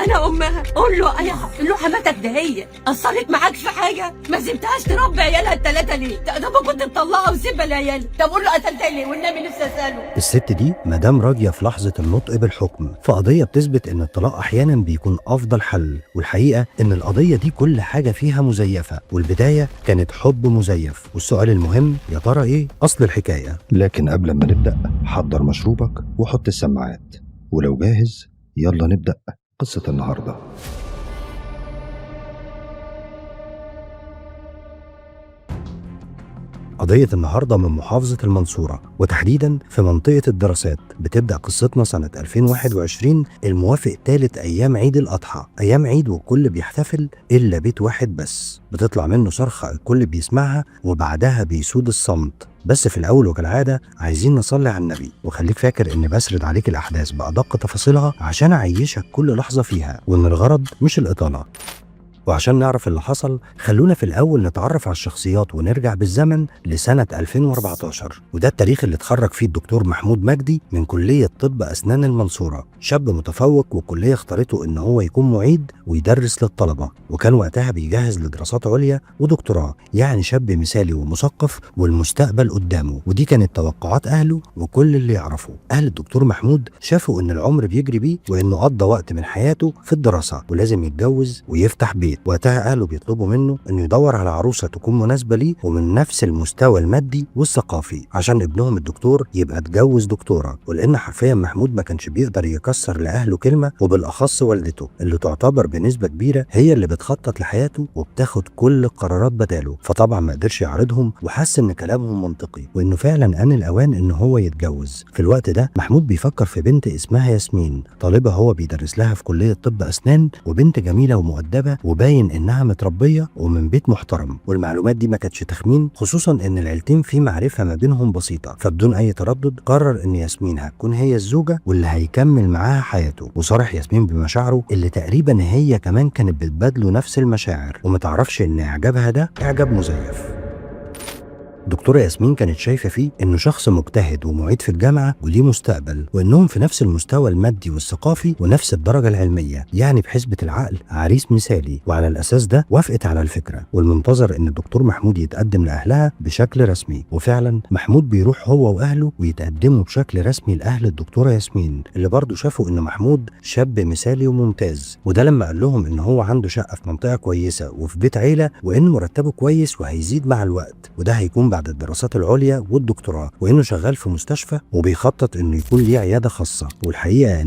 انا امها. قول له قول له حماتك ده هي قصرت معاك في حاجه؟ ما سبتهاش تربي عيالها الثلاثه ليه؟ ده ما كنت تطلقها وسيبها لعيالها. طب قول له قتلتها ليه والنبي نفسي اساله. الست دي مدام راضية في لحظة النطق بالحكم في قضية بتثبت ان الطلاق احيانا بيكون افضل حل، والحقيقة ان القضية دي كل حاجة فيها مزيفة، والبداية كانت حب مزيف، والسؤال المهم يا ترى ايه اصل الحكاية؟ لكن قبل ما نبدأ حضر مشروبك وحط السماعات، ولو جاهز يلا نبدأ قصة النهاردة. قضية النهاردة من محافظة المنصورة، وتحديدا في منطقة الدراسات. بتبدأ قصتنا سنة 2021 الموافق 3 أيام عيد الأضحى، أيام عيد والكل بيحتفل إلا بيت واحد بس بتطلع منه صرخة الكل بيسمعها وبعدها بيسود الصمت. بس في الأول وكالعادة عايزين نصلي على النبي، وخليك فاكر إن بسرد عليك الأحداث بأدق تفاصيلها عشان أعيشك كل لحظة فيها، وإن الغرض مش الإطالة. وعشان نعرف اللي حصل خلونا في الأول نتعرف على الشخصيات ونرجع بالزمن لسنة 2014، وده التاريخ اللي اتخرج فيه الدكتور محمود مجدي من كلية طب أسنان المنصورة. شاب متفوق والكلية اختارته إن هو يكون معيد ويدرس للطلبة، وكان وقتها بيجهز لدراسات عليا ودكتوراه، يعني شاب مثالي ومثقف والمستقبل قدامه. ودي كانت توقعات أهله وكل اللي يعرفه. أهل الدكتور محمود شافوا إن العمر بيجري بيه وإنه قضى وقت من حياته في الدراسة ولازم يتجوز ويفتح بيت. وقتها اهله بيطلبوا منه انه يدور على عروسه تكون مناسبه ليه ومن نفس المستوى المادي والثقافي عشان ابنهم الدكتور يبقى اتجوز دكتوره، ولان حرفيا محمود ما كانش بيقدر يكسر لاهله كلمه، وبالاخص والدته اللي تعتبر بنسبه كبيره هي اللي بتخطط لحياته وبتاخد كل القرارات بداله. فطبعا ما قدرش يعارضهم وحس ان كلامهم منطقي وانه فعلا آن الاوان ان هو يتجوز. في الوقت ده محمود بيفكر في بنت اسمها ياسمين، طالبه هو بيدرس لها في كليه طب اسنان، وبنت جميله ومؤدبه وباين انها متربيه ومن بيت محترم. والمعلومات دي ما كانتش تخمين، خصوصا ان العيلتين في معرفه ما بينهم بسيطه. فبدون اي تردد قرر ان ياسمين هتكون هي الزوجه واللي هيكمل معاها حياته، وصارح ياسمين بمشاعره اللي تقريبا هي كمان كانت بتبادله نفس المشاعر، ومتعرفش ان اعجابها ده اعجاب مزيف. دكتورة ياسمين كانت شايفة فيه إنه شخص مجتهد ومعيد في الجامعة وليه مستقبل، وإنهم في نفس المستوى المادي والثقافي ونفس الدرجة العلمية، يعني بحسبة العقل عريس مثالي. وعلى الأساس ده وافقت على الفكرة، والمنتظر إن الدكتور محمود يتقدم لأهلها بشكل رسمي. وفعلا محمود بيروح هو وأهله ويتقدموا بشكل رسمي لأهل الدكتورة ياسمين، اللي برضه شافوا إن محمود شاب مثالي وممتاز. وده لما قال لهم إن هو عنده شقة في منطقة كويسة وفي بيت عيلة، وإن مرتبه كويس وهيزيد مع الوقت، وده هيكون بعد الدراسات العليا والدكتوراه، وانه شغال في مستشفى وبيخطط انه يكون ليه عياده خاصه. والحقيقه